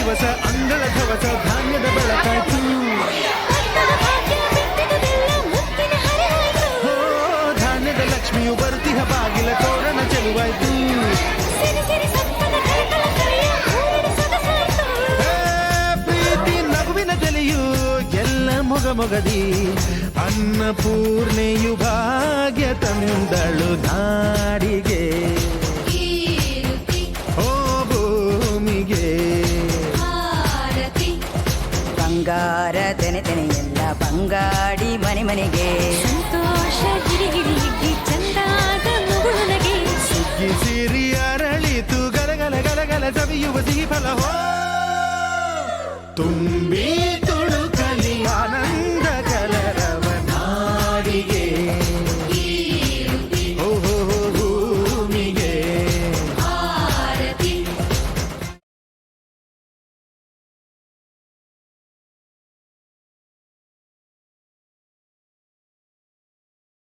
ದಿವಸ ಅಂಗಳ ಧವಸ ಧಾನ್ಯದ ಬೆಳಕಾಯ್ತು. ಧಾನ್ಯದ ಲಕ್ಷ್ಮಿಯು ಬರುತ್ತಿಹ ಬಾಗಿಲ ತೋರಣ ಚೆಲುವಾಯ್ತು. ಪ್ರೀತಿ ನಗುವಿನ ತಲೆಯು ಎಲ್ಲ ಮೊಗಮೊಗದಿ ಅನ್ನಪೂರ್ಣೆಯು ಭಾಗ್ಯ ತಂದಳು ನಾಡಿಗೆ. ಓ ಭೂಮಿಗೆ ಬಂಗಾರ ತೆನೆ ತೆನೆಯೆಲ್ಲ ಬಂಗಾಡಿ ಮನೆ ಮನೆಗೆ ಸಂತೋಷ ಹಿಡಿ ಹಿಡಿ ಹಿಡಿ ಚಂದಾದ ಮಗುಳನಗೆ ಸುಗ್ಗಿ ಸಿರಿ ಅರಳಿತು ಗಲಗಲ ಗಲಗಲ ಸವಿಯುವ ಸಿಹಿ ಫಲ ಹೋ ತುಂಬಿ